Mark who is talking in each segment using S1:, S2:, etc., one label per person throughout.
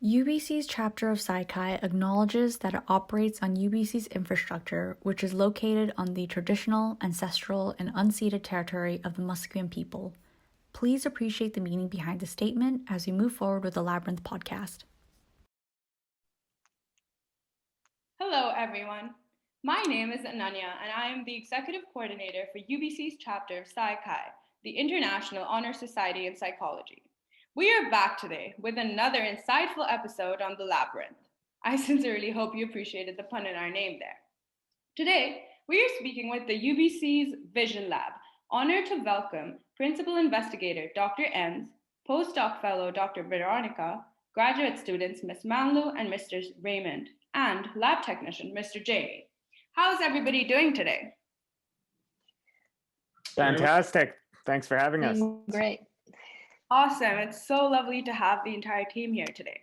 S1: UBC's chapter of Saikai acknowledges that it operates on UBC's infrastructure, which is located on the traditional, ancestral, and unceded territory of the Musqueam people. Please appreciate the meaning behind the statement as we move forward with the Labyrinth podcast.
S2: Hello, everyone. My name is Ananya, and I am the Executive Coordinator for UBC's chapter of Saikai, the International Honor Society in Psychology. We are back today with another insightful episode on the Labyrinth. I sincerely hope you appreciated the pun in our name there. Today, we are speaking with the UBC's Vision Lab, honored to welcome Principal Investigator Dr. Enns, Postdoc Fellow Dr. Veronica, graduate students Ms. Manlu and Mr. Raymond, and Lab Technician Mr. Jamie. How's everybody doing today?
S3: Fantastic. Thanks for having us.
S4: Great.
S2: Awesome. It's so lovely to have the entire team here today.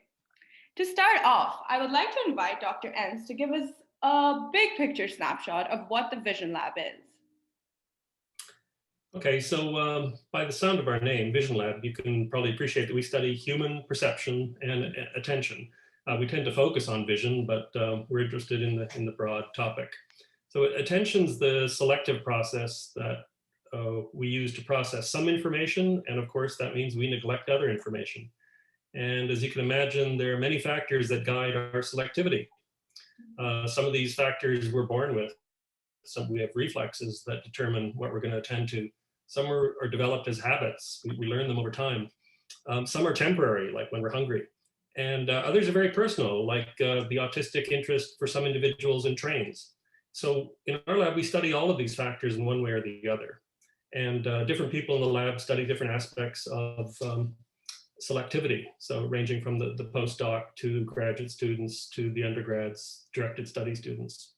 S2: To start off, I would like to invite Dr. Enns to give us a big picture snapshot of what the Vision Lab is.
S5: Okay, so by the sound of our name, Vision Lab, you can probably appreciate that we study human perception and attention. We tend to focus on vision, but we're interested in the broad topic. So attention's the selective process that we use to process some information, and of course that means we neglect other information. And as you can imagine, there are many factors that guide our selectivity. Some of these factors we're born with. Some we have reflexes that determine what we're going to attend to. Some are developed as habits. We learn them over time. Some are temporary, like when we're hungry. And others are very personal, like the autistic interest for some individuals in trains. So in our lab, we study all of these factors in one way or the other. And different people in the lab study different aspects of selectivity. So ranging from the postdoc to graduate students to the undergrads, directed study students.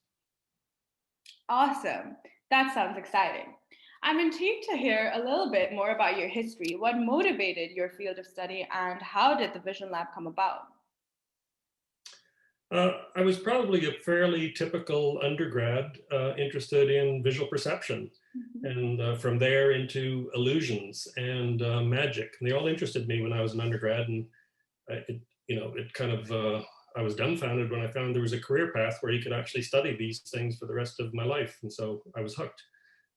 S2: Awesome. That sounds exciting. I'm intrigued to hear a little bit more about your history. What motivated your field of study and how did the Vision Lab come about?
S5: I was probably a fairly typical undergrad interested in visual perception. And from there into illusions and magic. And they all interested me when I was an undergrad. And I was dumbfounded when I found there was a career path where you could actually study these things for the rest of my life. And so I was hooked.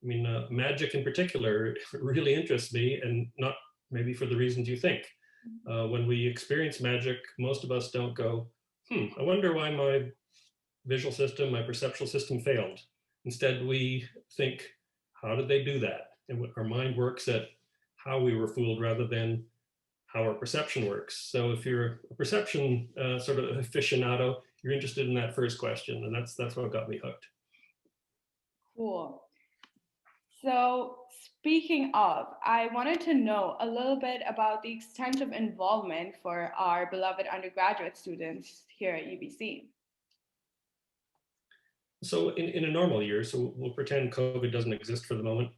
S5: I mean, magic in particular really interests me, and not maybe for the reasons you think. When we experience magic, most of us don't go, I wonder why my visual system, my perceptual system failed. Instead, we think, how did they do that? And our mind works at how we were fooled rather than how our perception works. So if you're a perception sort of aficionado, you're interested in that first question, and that's what got me hooked.
S2: Cool. So speaking of, I wanted to know a little bit about the extent of involvement for our beloved undergraduate students here at UBC.
S5: So in a normal year, so we'll pretend COVID doesn't exist for the moment,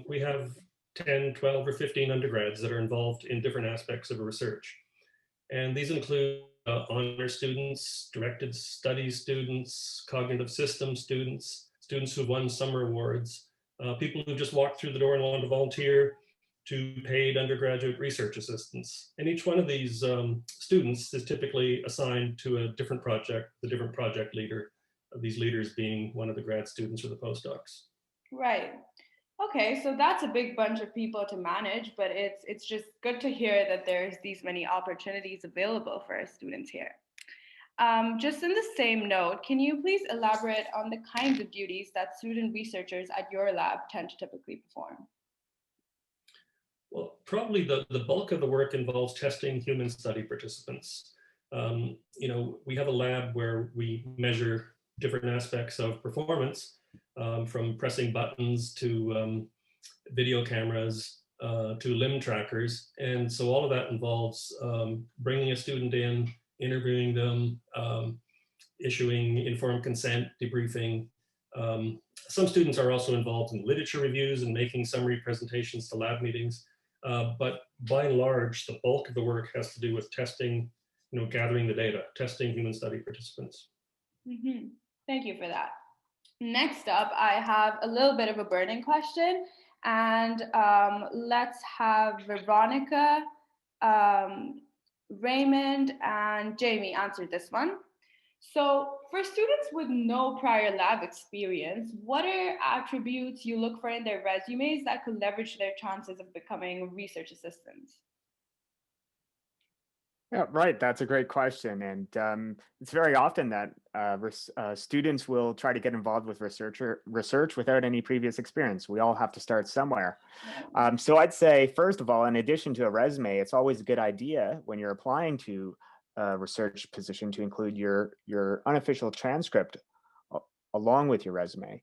S5: we have 10, 12, or 15 undergrads that are involved in different aspects of research. And these include honor students, directed studies students, cognitive systems students, students who've won summer awards, people who just walked through the door and want to volunteer, to paid undergraduate research assistants. And each one of these students is typically assigned to a different project, the different project leader, these leaders being one of the grad students or the postdocs.
S2: Right. Okay, so that's a big bunch of people to manage, but it's just good to hear that there's these many opportunities available for our students here. Just in the same note, can you please elaborate on the kinds of duties that student researchers at your lab tend to typically perform?
S5: Well, probably the bulk of the work involves testing human study participants. We have a lab where we measure different aspects of performance, from pressing buttons to video cameras to limb trackers. And so all of that involves bringing a student in, interviewing them, issuing informed consent, debriefing. Some students are also involved in literature reviews and making summary presentations to lab meetings. But by and large, the bulk of the work has to do with testing, gathering the data, testing human study participants.
S2: Mm-hmm. Thank you for that. Next up, I have a little bit of a burning question, and let's have Veronica Raymond and Jamie answered this one. So for students with no prior lab experience, what are attributes you look for in their resumes that could leverage their chances of becoming research assistants?
S3: Yeah, right. That's a great question. And it's very often that students will try to get involved with research without any previous experience. We all have to start somewhere. So I'd say, first of all, in addition to a resume, it's always a good idea when you're applying to a research position to include your unofficial transcript along with your resume.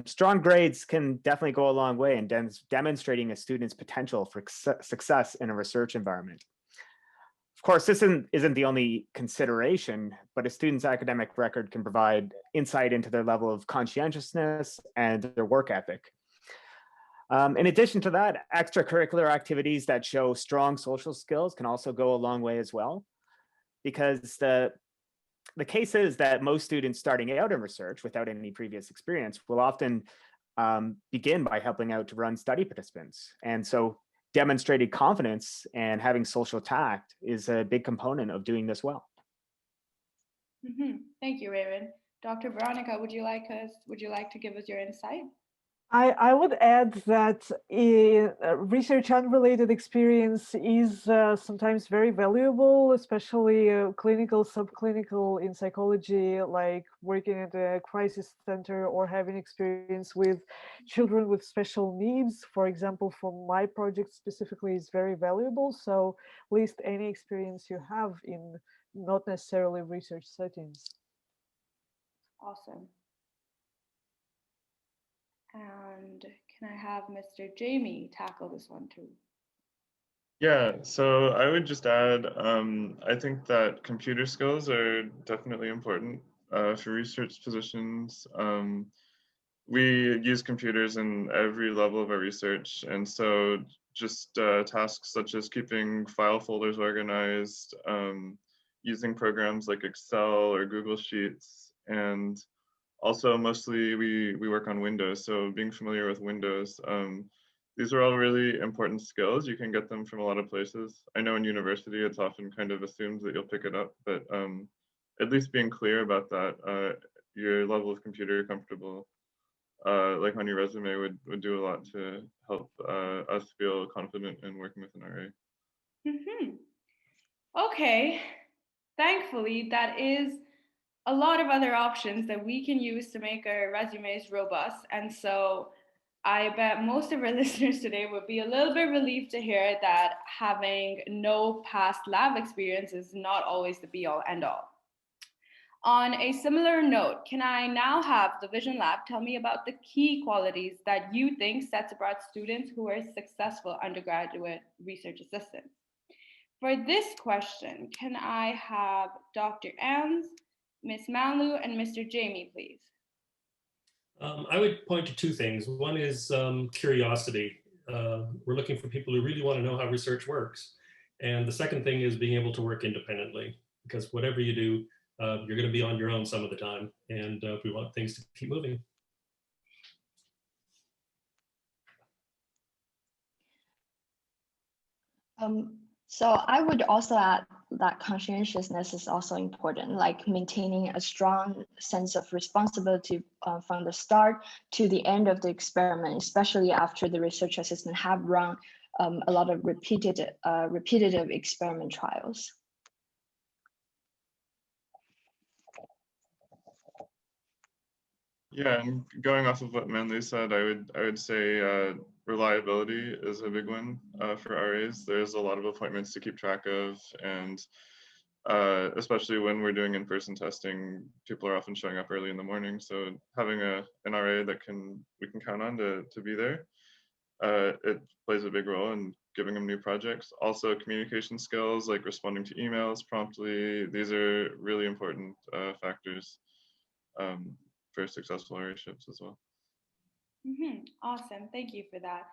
S3: Strong grades can definitely go a long way in demonstrating a student's potential for success in a research environment. Of course, this isn't the only consideration, but a student's academic record can provide insight into their level of conscientiousness and their work ethic. In addition to that, extracurricular activities that show strong social skills can also go a long way as well, because the case is that most students starting out in research without any previous experience will often begin by helping out to run study participants. And so demonstrated confidence and having social tact is a big component of doing this well.
S2: Thank you, Raymond. Dr. Veronica, would you like to give us your insight?
S4: I would add that research unrelated experience is sometimes very valuable, especially clinical, subclinical in psychology, like working at a crisis center or having experience with children with special needs. For example, for my project specifically is very valuable. So list any experience you have in not necessarily research settings.
S2: Awesome. And can I have Mr. Jamie tackle this one too?
S6: Yeah, so I would just add, I think that computer skills are definitely important for research positions. We use computers in every level of our research, and so just tasks such as keeping file folders organized, using programs like Excel or Google Sheets, and also mostly we work on Windows, so being familiar with Windows. These are all really important skills. You can get them from a lot of places. I know in university it's often kind of assumed that you'll pick it up, but at least being clear about that, your level of computer comfortable, like on your resume would do a lot to help us feel confident in working with an RA.
S2: Okay, thankfully that is a lot of other options that we can use to make our resumes robust. And so I bet most of our listeners today would be a little bit relieved to hear that having no past lab experience is not always the be all end all. On a similar note, can I now have the Vision Lab tell me about the key qualities that you think sets apart students who are successful undergraduate research assistants? For this question, can I have Dr. Ans, Ms. Manlu, and Mr. Jamie, please?
S5: I would point to two things. One is curiosity. We're looking for people who really want to know how research works. And the second thing is being able to work independently, because whatever you do, you're going to be on your own some of the time, and we want things to keep moving.
S7: So I would also add that conscientiousness is also important, like maintaining a strong sense of responsibility from the start to the end of the experiment, especially after the research assistant have run a lot of repetitive experiment trials.
S6: Yeah, and going off of what Manly said, I would say reliability is a big one for RAs. There's a lot of appointments to keep track of, and especially when we're doing in-person testing, people are often showing up early in the morning. So having an RA that we can count on to be there, it plays a big role in giving them new projects. Also, communication skills like responding to emails promptly. These are really important factors for successful RAships as well.
S2: Awesome, thank you for that.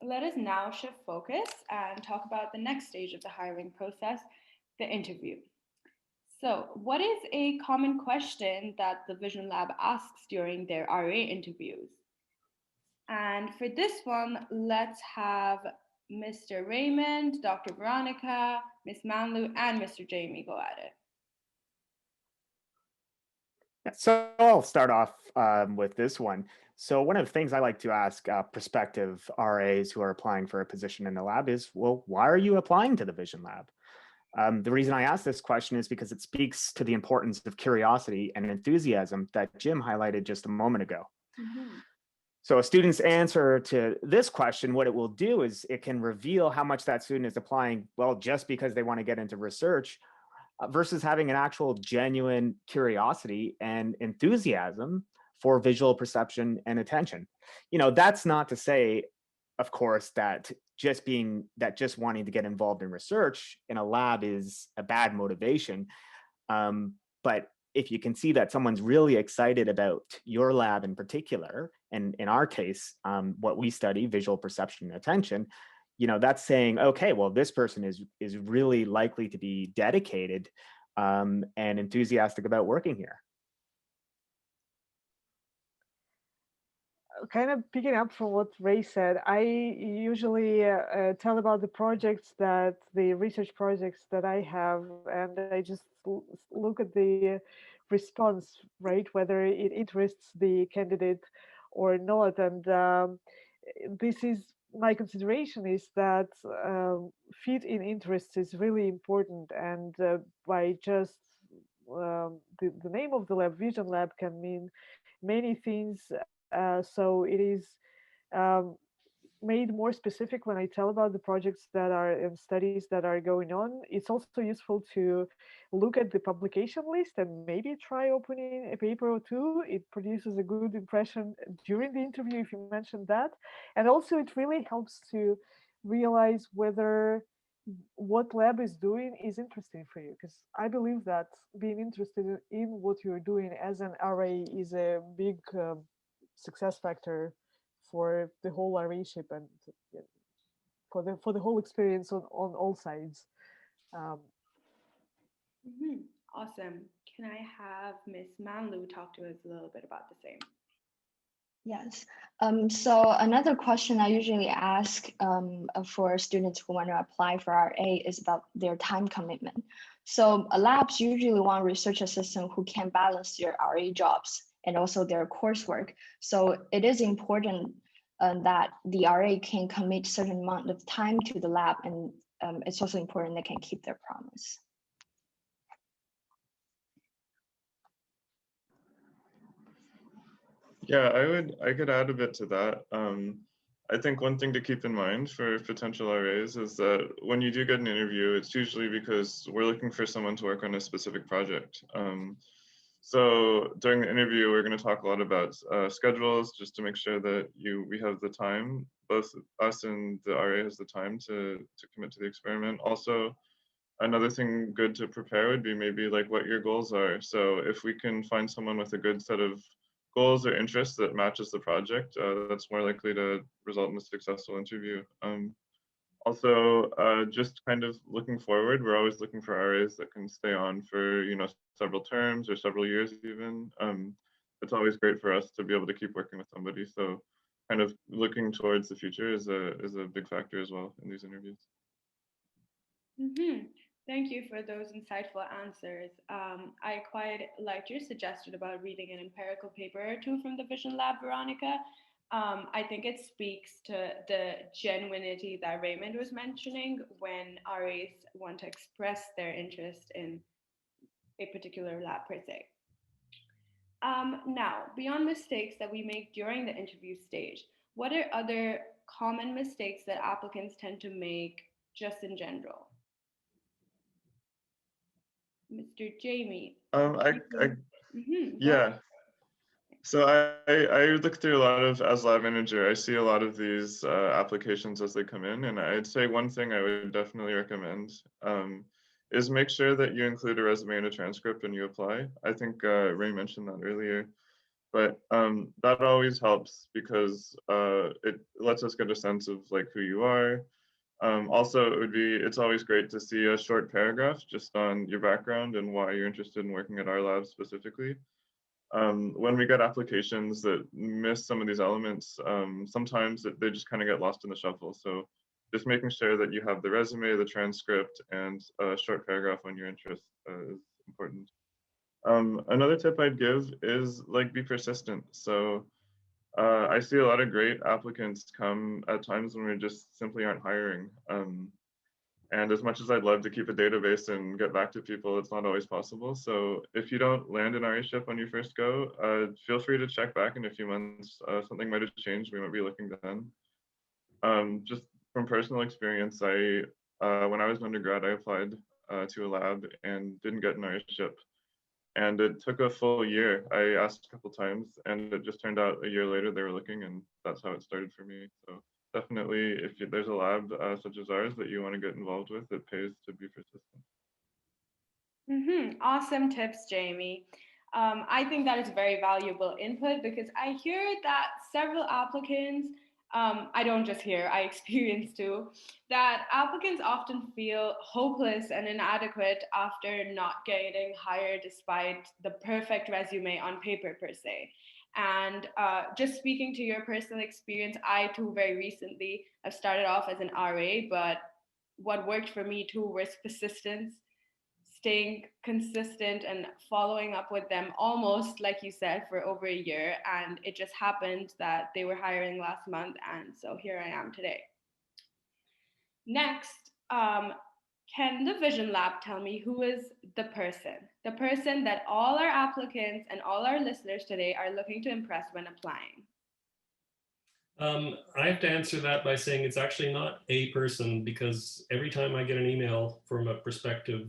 S2: Let us now shift focus and talk about the next stage of the hiring process, the interview. So what is a common question that the Vision Lab asks during their RA interviews? And for this one, let's have Mr. Raymond, Dr. Veronica, Ms. Manlu, and Mr. Jamie go at it.
S3: So I'll start off with this one. So one of the things I like to ask prospective RAs who are applying for a position in the lab is, well, why are you applying to the Vision Lab? The reason I ask this question is because it speaks to the importance of curiosity and enthusiasm that Jim highlighted just a moment ago. So a student's answer to this question, what it will do is it can reveal how much that student is applying, well, just because they want to get into research, versus having an actual genuine curiosity and enthusiasm for visual perception and attention. You know, that's not to say, of course, that just wanting to get involved in research in a lab is a bad motivation. But if you can see that someone's really excited about your lab in particular, and in our case, what we study, visual perception and attention, you know, that's saying, okay, well, this person is really likely to be dedicated and enthusiastic about working here.
S4: Kind of picking up from what Ray said, I usually tell about the research projects that I have, and I just look at the response, right, whether it interests the candidate or not. And this is my consideration, is that fit in interests is really important. And by just the name of the lab, Vision Lab, can mean many things. So it is made more specific when I tell about the projects that are and studies that are going on. It's also useful to look at the publication list and maybe try opening a paper or two. It produces a good impression during the interview if you mention that. And also it really helps to realize whether what lab is doing is interesting for you, because I believe that being interested in what you're doing as an RA is a big success factor for the whole RA-ship and for the whole experience on all sides.
S2: Awesome. Can I have Ms. Manlu talk to us a little bit about the same?
S7: Yes. So another question I usually ask for students who want to apply for RA is about their time commitment. So labs usually want a research assistant who can balance their RA jobs and also their coursework. So it is important that the RA can commit certain amount of time to the lab, and it's also important they can keep their promise.
S6: Yeah, I could add a bit to that. I think one thing to keep in mind for potential RAs is that when you do get an interview, it's usually because we're looking for someone to work on a specific project. So during the interview, we're going to talk a lot about schedules, just to make sure that we have the time, both us and the RA has the time to commit to the experiment. Also, another thing good to prepare would be maybe like what your goals are. So if we can find someone with a good set of goals or interests that matches the project, that's more likely to result in a successful interview. Also, just kind of looking forward, we're always looking for RAs that can stay on for, you know, several terms or several years even. It's always great for us to be able to keep working with somebody. So kind of looking towards the future is a big factor as well in these interviews.
S2: Thank you for those insightful answers. I quite liked your suggestion about reading an empirical paper or two from the Vision Lab, Veronica. I think it speaks to the genuinity that Raymond was mentioning when RAs want to express their interest in a particular lab per se. Now, beyond mistakes that we make during the interview stage, what are other common mistakes that applicants tend to make just in general? Mr. Jamie.
S6: Yeah. So I look through a lot of, as lab manager, I see a lot of these applications as they come in, and I'd say one thing I would definitely recommend is make sure that you include a resume and a transcript when you apply. I think Ray mentioned that earlier, but that always helps because it lets us get a sense of like who you are. Also, it's always great to see a short paragraph just on your background and why you're interested in working at our lab specifically. When we get applications that miss some of these elements, sometimes they just kind of get lost in the shuffle. So just making sure that you have the resume, the transcript, and a short paragraph on your interest is important. Another tip I'd give is like be persistent. So I see a lot of great applicants come at times when we just simply aren't hiring. And as much as I'd love to keep a database and get back to people, it's not always possible. So if you don't land an RA-ship on your first go, feel free to check back in a few months. Something might have changed. We might be looking then. Just from personal experience, when I was an undergrad, I applied to a lab and didn't get an RA-ship. And it took a full year. I asked a couple times, and it just turned out a year later they were looking, and that's how it started for me. So definitely, if there's a lab such as ours that you want to get involved with, it pays to be persistent.
S2: Awesome tips, Jamie. I think that is very valuable input because I hear that several applicants, I don't just hear, I experience too, that applicants often feel hopeless and inadequate after not getting hired despite the perfect resume on paper per se. And just speaking to your personal experience, I too very recently have started off as an RA, but what worked for me too was persistence, staying consistent and following up with them almost like you said for over a year, and it just happened that they were hiring last month, and so here I am today. Next, can the Vision Lab tell me who is the person that all our applicants and all our listeners today are looking to impress when applying?
S5: I have to answer that by saying it's actually not a person, because every time I get an email from a prospective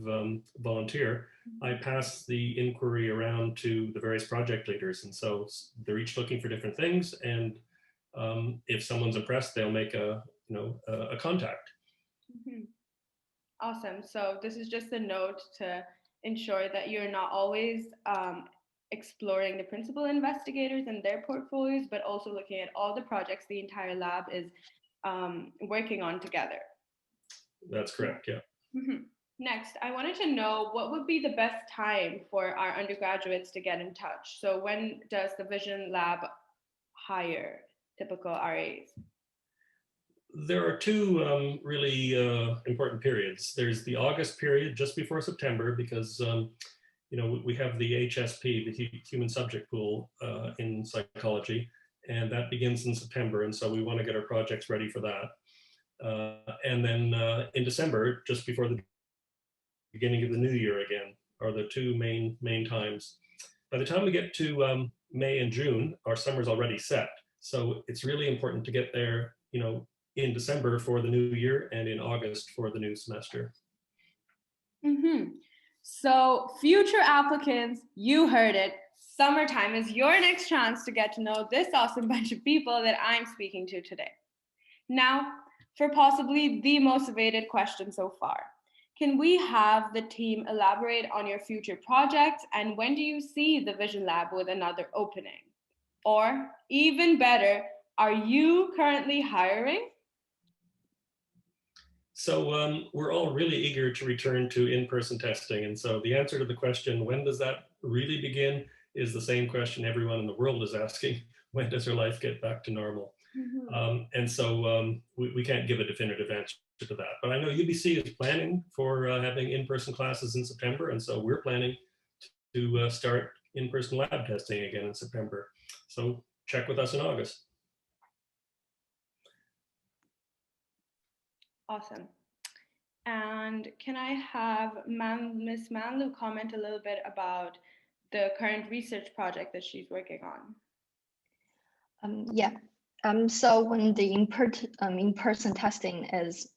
S5: volunteer, I pass the inquiry around to the various project leaders. And so they're each looking for different things. And if someone's impressed, they'll make a contact.
S2: Awesome. So this is just a note to ensure that you're not always exploring the principal investigators and their portfolios, but also looking at all the projects the entire lab is working on together.
S5: That's correct, yeah.
S2: Next, I wanted to know what would be the best time for our undergraduates to get in touch. So when does the Vision Lab hire typical RAs?
S5: There are two really important periods. There's the August period just before September, because we have the HSP, the Human Subject Pool in psychology, and that begins in September. And so we want to get our projects ready for that. And then in December, just before the beginning of the new year again, are the two main times. By the time we get to May and June, our summer's already set. So it's really important to get there, in December for the new year and in August for the new semester.
S2: So future applicants, you heard it. Summertime is your next chance to get to know this awesome bunch of people that I'm speaking to today. Now, for possibly the most evaded question so far. Can we have the team elaborate on your future projects, and when do you see the Vision Lab with another opening? Or even better, are you currently hiring?
S5: So we're all really eager to return to in-person testing. And so the answer to the question, when does that really begin, is the same question everyone in the world is asking. When does our life get back to normal? And so we can't give a definitive answer to that. But I know UBC is planning for having in-person classes in September. And so we're planning to start in-person lab testing again in September. So check with us in August.
S2: Awesome. And can I have Ms. Manlu comment a little bit about the current research project that she's working on?
S7: So when the in-person testing is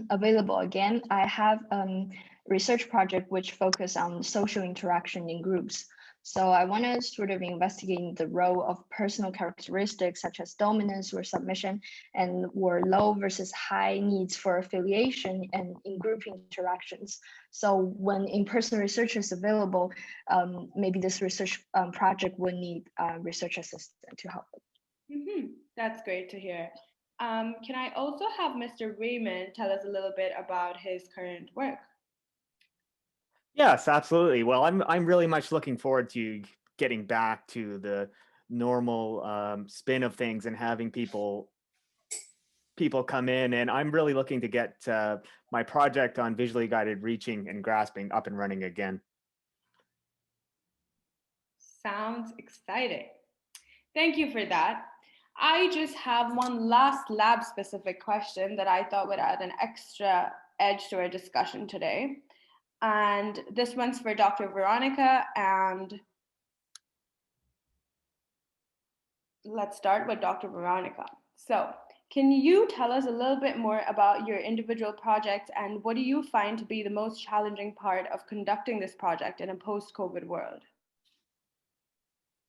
S7: available again, I have a research project which focus on social interaction in groups. So I want to sort of investigate the role of personal characteristics such as dominance or submission, and or low versus high needs for affiliation and in group interactions. So when in-person research is available, maybe this research project would need a research assistant to help it.
S2: That's great to hear. Can I also have Mr. Raymond tell us a little bit about his current work?
S3: Yes, absolutely. Well, I'm really much looking forward to getting back to the normal spin of things and having people people come in, and I'm really looking to get my project on visually guided reaching and grasping up and running again.
S2: Sounds exciting. Thank you for that. I just have one last lab specific question that I thought would add an extra edge to our discussion today. And this one's for Dr. Veronica, and let's start with Dr. Veronica. So, can you tell us a little bit more about your individual project and what do you find to be the most challenging part of conducting this project in a post-COVID world?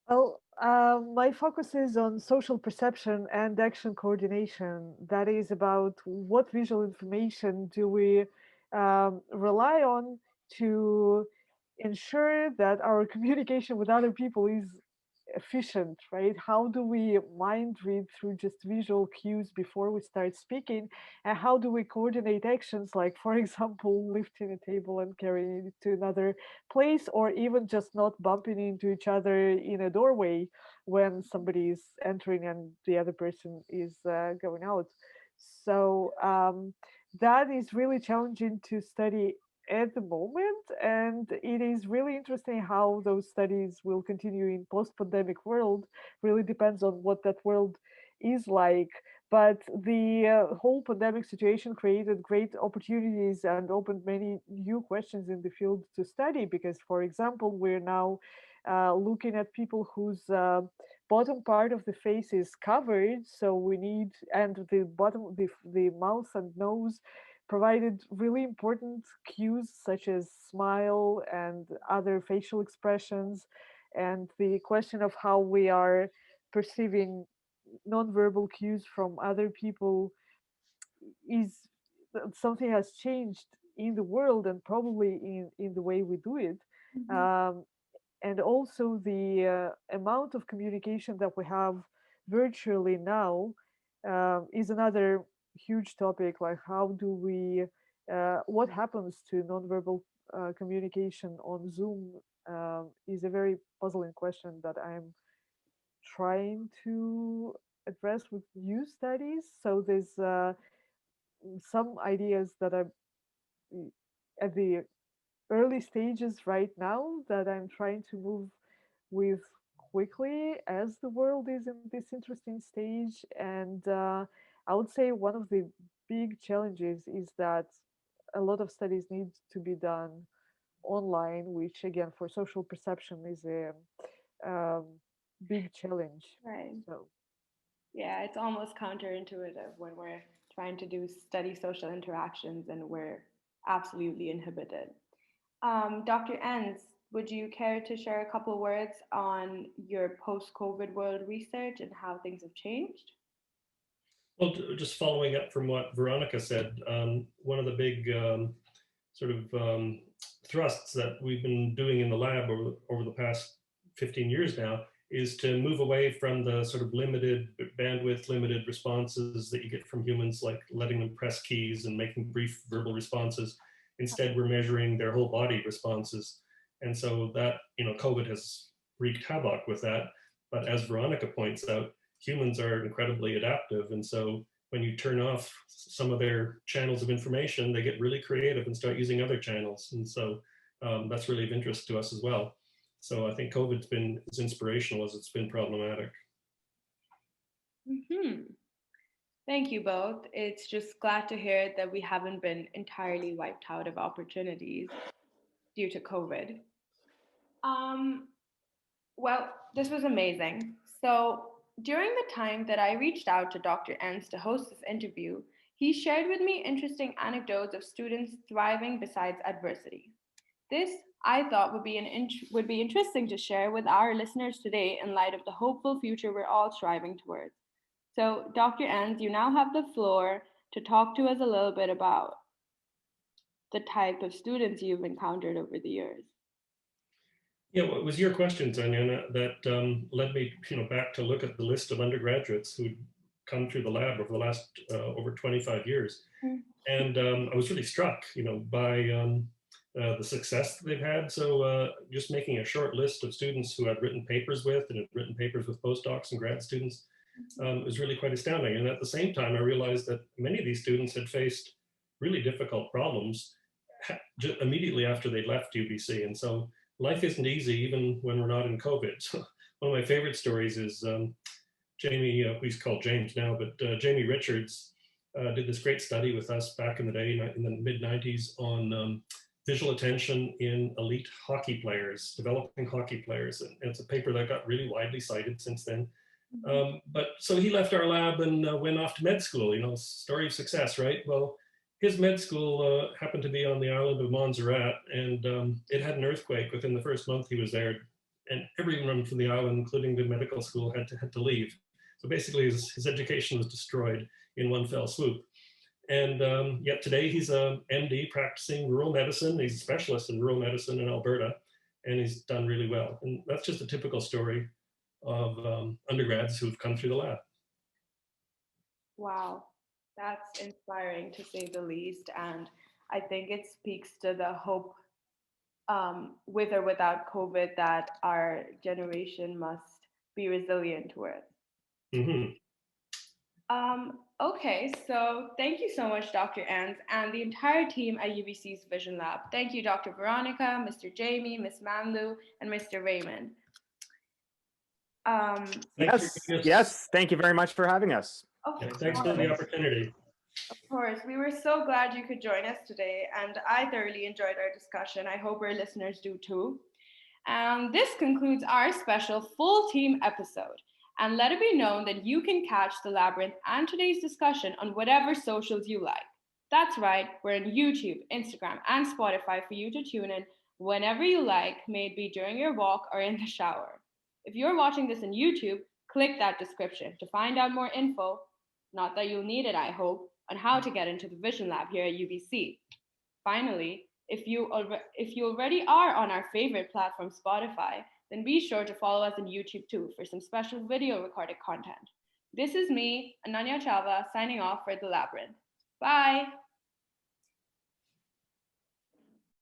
S4: Well, my focus is on social perception and action coordination. That is about what visual information do we rely on to ensure that our communication with other people is efficient, right? How do we mind read through just visual cues before we start speaking? And how do we coordinate actions like, for example, lifting a table and carrying it to another place, or even just not bumping into each other in a doorway when somebody is entering and the other person is going out? So that is really challenging to study at the moment, and it is really interesting how those studies will continue in post-pandemic world. Really depends on what that world is like, but the whole pandemic situation created great opportunities and opened many new questions in the field to study, because for example we're now looking at people whose bottom part of the face is covered, so we need, and the bottom, the mouth and nose provided really important cues such as smile and other facial expressions. And the question of how we are perceiving nonverbal cues from other people is something has changed in the world and probably in the way we do it. And also the amount of communication that we have virtually now is another huge topic. Like, how do we what happens to nonverbal communication on Zoom is a very puzzling question that I'm trying to address with new studies. So there's some ideas that are at the early stages right now that I'm trying to move with quickly as the world is in this interesting stage. And I would say one of the big challenges is that a lot of studies need to be done online, which again for social perception is a um, big challenge.
S2: Right.
S4: So
S2: Yeah, it's almost counterintuitive when we're trying to study social interactions and we're absolutely inhibited. Dr. Enns, would you care to share a couple words on your post-COVID world research and how things have changed?
S5: Well, just following up from what Veronica said, one of the big thrusts that we've been doing in the lab over the past 15 years now is to move away from the sort of limited bandwidth, limited responses that you get from humans, like letting them press keys and making brief verbal responses. Instead, we're measuring their whole body responses. And so that, COVID has wreaked havoc with that. But as Veronica points out, humans are incredibly adaptive. And so when you turn off some of their channels of information, they get really creative and start using other channels. And so that's really of interest to us as well. So I think COVID's been as inspirational as it's been problematic.
S2: Thank you both. It's just glad to hear that we haven't been entirely wiped out of opportunities due to COVID. Well, this was amazing. So during the time that I reached out to Dr. Enns to host this interview, he shared with me interesting anecdotes of students thriving besides adversity. This, I thought, would be interesting to share with our listeners today in light of the hopeful future we're all striving towards. So, Dr. Enns, you now have the floor to talk to us a little bit about the type of students you've encountered over the years.
S5: Yeah, well, it was your question, Tanya, that led me, back to look at the list of undergraduates who'd come through the lab over the last over 25 years, and I was really struck, by the success that they've had. So just making a short list of students who I've written papers with and have written papers with postdocs and grad students, was really quite astounding. And at the same time, I realized that many of these students had faced really difficult problems immediately after they left UBC. And so life isn't easy even when we're not in COVID. So one of my favorite stories is Jamie, he's called James now, but Jamie Richards did this great study with us back in the day, in the mid-90s, on visual attention in elite hockey players, developing hockey players. And it's a paper that got really widely cited since then. But so he left our lab and went off to med school, story of success, right? Well, his med school happened to be on the island of Montserrat, and it had an earthquake within the first month he was there. And everyone from the island, including the medical school, had to leave. So basically his education was destroyed in one fell swoop. And yet today he's a MD practicing rural medicine. He's a specialist in rural medicine in Alberta, and he's done really well. And that's just a typical story of undergrads who've come through the lab.
S2: Wow, that's inspiring to say the least. And I think it speaks to the hope, with or without COVID, that our generation must be resilient towards.
S5: Mm-hmm.
S2: Okay, so thank you so much, Dr. Ans, and the entire team at UBC's Vision Lab. Thank you, Dr. Veronica, Mr. Jamie, Ms. Mamlu, and Mr. Raymond.
S3: Yes, thank you very much for having us.
S5: Thanks for the opportunity.
S2: Of course, we were so glad you could join us today, and I thoroughly enjoyed our discussion. I hope our listeners do too. This concludes our special full team episode. And let it be known that you can catch The Labyrinth and today's discussion on whatever socials you like. That's right, we're on YouTube, Instagram, and Spotify for you to tune in whenever you like, may it be during your walk or in the shower. If you're watching this on YouTube, click that description to find out more info, not that you'll need it, I hope, on how to get into the Vision Lab here at UBC. Finally, if you already are on our favorite platform, Spotify, then be sure to follow us on YouTube too for some special video recorded content. This is me, Ananya Chava, signing off for The Labyrinth. Bye!